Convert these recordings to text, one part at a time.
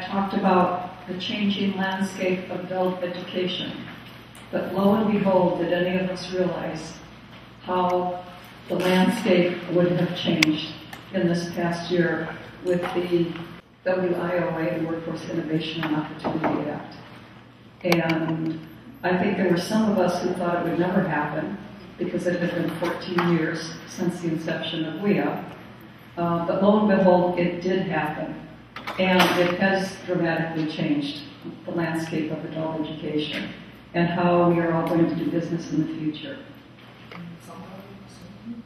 talked about the changing landscape of adult education. But lo and behold, did any of us realize how the landscape would have changed in this past year with the WIOA, the Workforce Innovation and Opportunity Act. And I think there were some of us who thought it would never happen because it had been 14 years since the inception of WIA. But lo and behold, it did happen. And it has dramatically changed the landscape of adult education and how we are all going to do business in the future.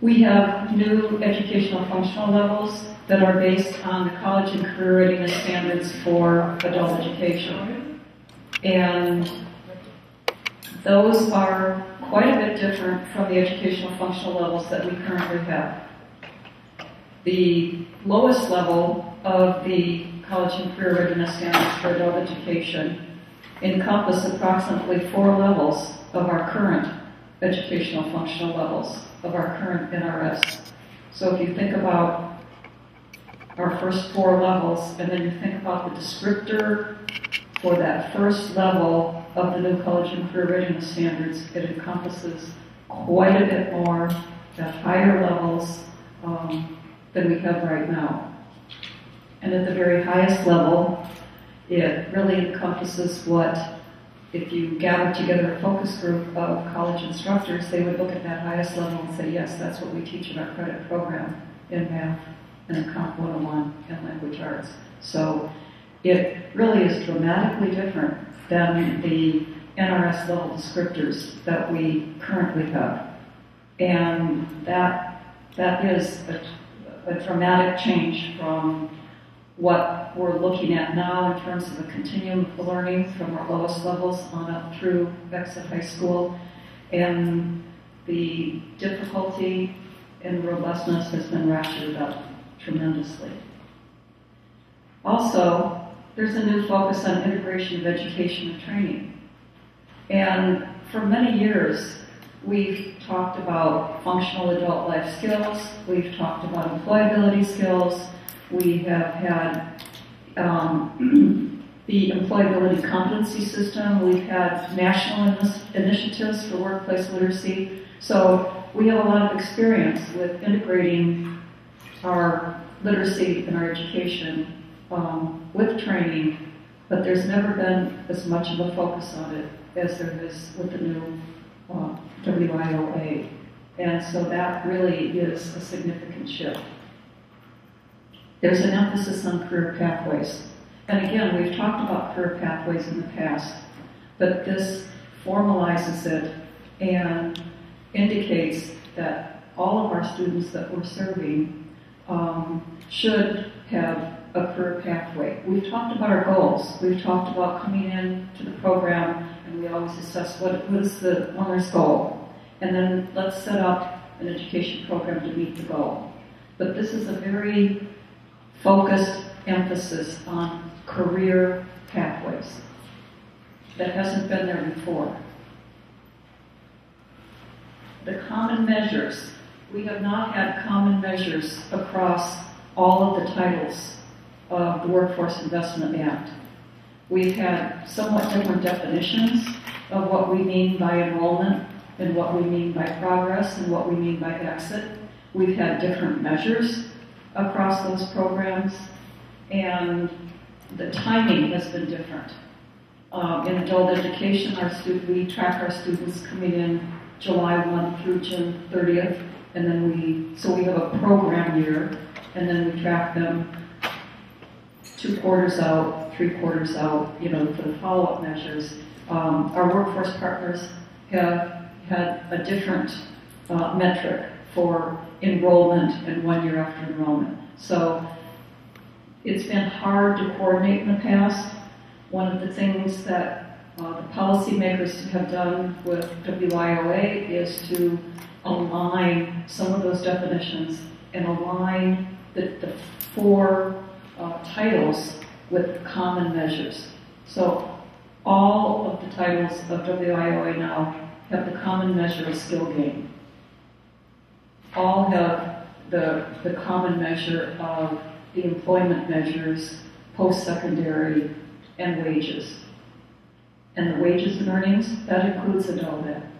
We have new educational functional levels that are based on the college and career readiness standards for adult education. And those are quite a bit different from the educational functional levels that we currently have. The lowest level of the college and career readiness standards for adult education encompass approximately 4 levels of our current educational functional levels of our current NRS. So if you think about our first 4 levels, and then you think about the descriptor for that first level of the new college and career readiness standards, it encompasses quite a bit more at higher levels than we have right now. And at the very highest level, it really encompasses what, if you gather together a focus group of college instructors, they would look at that highest level and say, yes, that's what we teach in our credit program in math and in Comp 101 and language arts. So it really is dramatically different than the NRS level descriptors that we currently have. And that is a dramatic change from what we're looking at now in terms of a continuum of learning from our lowest levels on up through exit high school. And the difficulty and robustness has been ratcheted up tremendously. Also, there's a new focus on integration of education and training. And for many years, we've talked about functional adult life skills, we've talked about employability skills, we have had the employability competency system, we've had national initiatives for workplace literacy. So we have a lot of experience with integrating our literacy and our education with training, but there's never been as much of a focus on it as there is with the new WIOA. And so that really is a significant shift. There's an emphasis on career pathways. And again, we've talked about career pathways in the past, but this formalizes it and indicates that all of our students that we're serving should have a career pathway. We've talked about our goals. We've talked about coming in to the program, and we always assess what is the learner's goal. And then let's set up an education program to meet the goal. But this is a very focused emphasis on career pathways that hasn't been there before. The common measures. We have not had common measures across all of the titles of the Workforce Investment Act. We've had somewhat different definitions of what we mean by enrollment and what we mean by progress and what we mean by exit. We've had different measures across those programs, and the timing has been different. In adult education, we track our students coming in July 1 through June 30th, and then we have a program year, and then we track them 2 quarters out, 3 quarters out, for the follow-up measures. Our workforce partners have had a different metric for enrollment and 1 year after enrollment. So it's been hard to coordinate in the past. One of the things that the policymakers have done with WIOA is to align some of those definitions and align the 4 titles with common measures. So all of the titles of WIOA now have the common measure of skill gain. All have the common measure of the employment measures post-secondary, and wages. And the wages and earnings, that includes adult ed.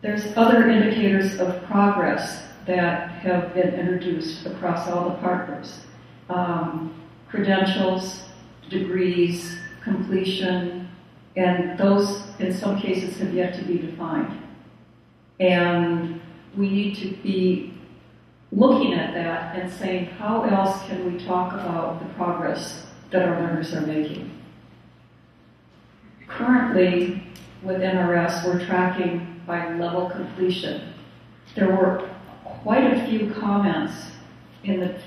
There's other indicators of progress that have been introduced across all the partners. Credentials, degrees, completion, and those in some cases have yet to be defined. And we need to be looking at that and saying, how else can we talk about the progress that our learners are making? Currently, with NRS, we're tracking by level completion. There were quite a few comments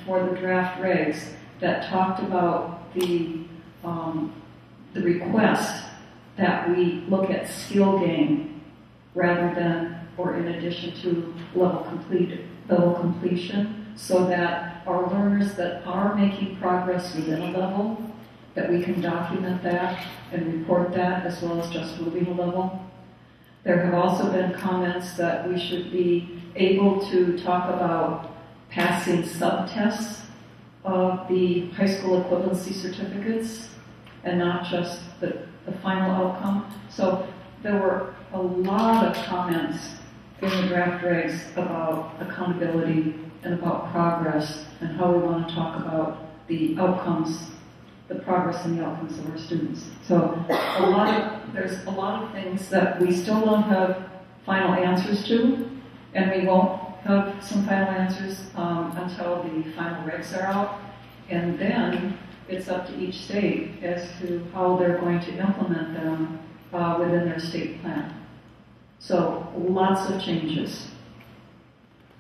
for the draft regs that talked about the request that we look at skill gain rather than, or in addition to level completion, so that our learners that are making progress within a level, that we can document that and report that as well as just moving a level. There have also been comments that we should be able to talk about passing subtests of the high school equivalency certificates and not just the final outcome. So there were a lot of comments in the draft regs about accountability and about progress and how we want to talk about the outcomes, the progress and the outcomes of our students. So there's a lot of things that we still don't have final answers to, and we won't have some final answers until the final regs are out. And then it's up to each state as to how they're going to implement them within their state plan. So lots of changes.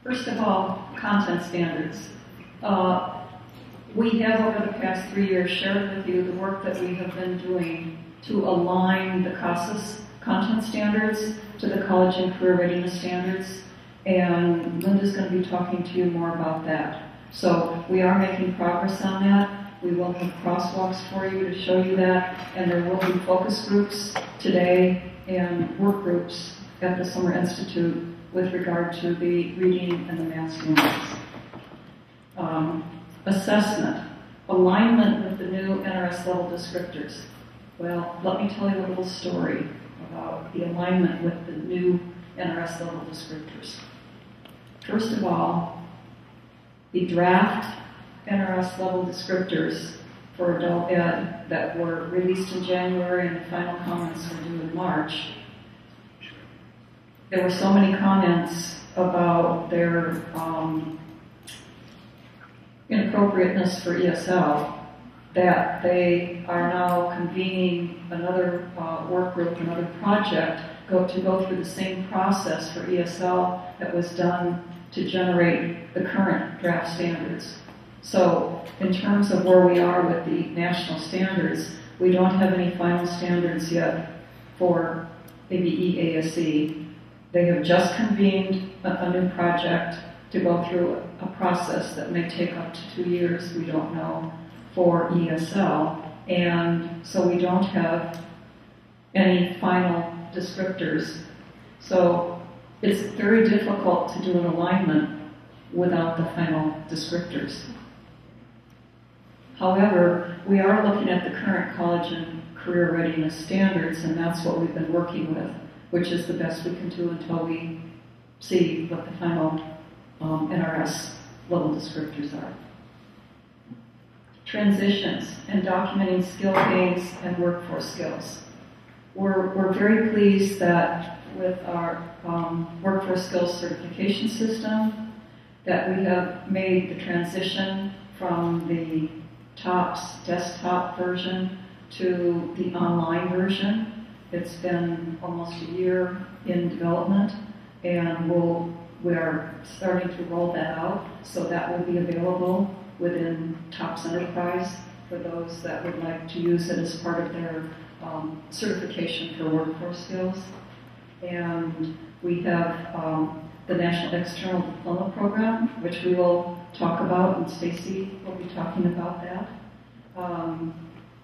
First of all, content standards. We have over the past 3 years shared with you the work that we have been doing to align the CASAS content standards to the college and career readiness standards, and Linda's going to be talking to you more about that. So we are making progress on that. We will have crosswalks for you to show you that, and there will be focus groups today and work groups at the Summer Institute with regard to the reading and the math standards. Assessment, alignment with the new NRS level descriptors. Well, let me tell you a little story about the alignment with the new NRS level descriptors. First of all, the draft NRS level descriptors for adult ed that were released in January and the final comments were due in March. There were so many comments about their inappropriateness for ESL that they are now convening another work group, another project, to go through the same process for ESL that was done to generate the current draft standards. So in terms of where we are with the national standards, we don't have any final standards yet for ABE ASE. They have just convened a new project to go through a process that may take up to 2 years, we don't know, for ESL. And so we don't have any final descriptors. So it's very difficult to do an alignment without the final descriptors. However, we are looking at the current college and career readiness standards, and that's what we've been working with, which is the best we can do until we see what the final NRS level descriptors are. Transitions and documenting skill gains and workforce skills. We're very pleased that with our workforce skills certification system that we have made the transition from the TOPS desktop version to the online version. It's been almost a year in development, and we are starting to roll that out, so that will be available within TOPS Enterprise for those that would like to use it as part of their certification for workforce skills. And we have the National External Diploma Program, which we will talk about, and Stacy will be talking about that.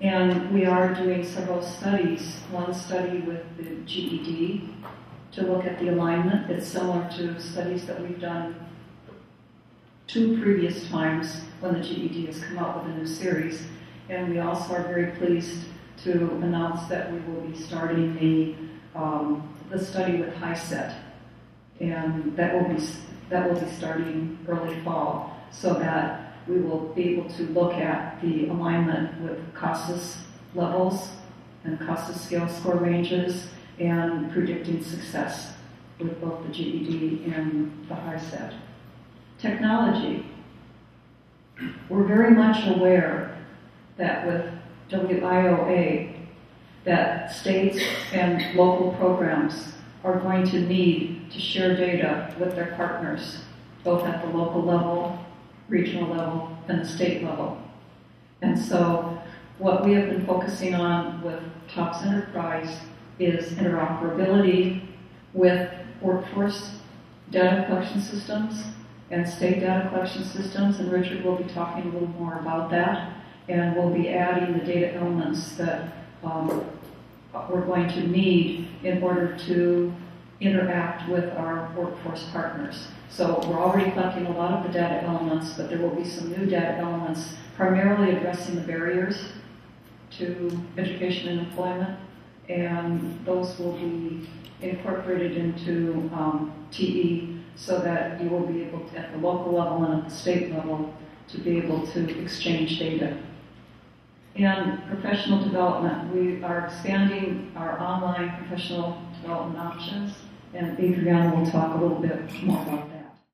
And we are doing several studies. One study with the GED to look at the alignment. It's similar to studies that we've done two previous times when the GED has come out with a new series. And we also are very pleased to announce that we will be starting the study with HiSET, and that will be starting early fall, so that we will be able to look at the alignment with CASAS levels and CASAS scale score ranges and predicting success with both the GED and the HiSET. Technology. We're very much aware that with WIOA, that states and local programs are going to need to share data with their partners, both at the local level, regional level, and the state level. And so what we have been focusing on with TOPS Enterprise is interoperability with workforce data collection systems and state data collection systems, and Richard will be talking a little more about that, and we'll be adding the data elements that we're going to need in order to interact with our workforce partners. So we're already collecting a lot of the data elements, but there will be some new data elements primarily addressing the barriers to education and employment, and those will be incorporated into TE so that you will be able to, at the local level and at the state level, to be able to exchange data. And professional development, we are expanding our online professional development options, and Adriana will talk a little bit more about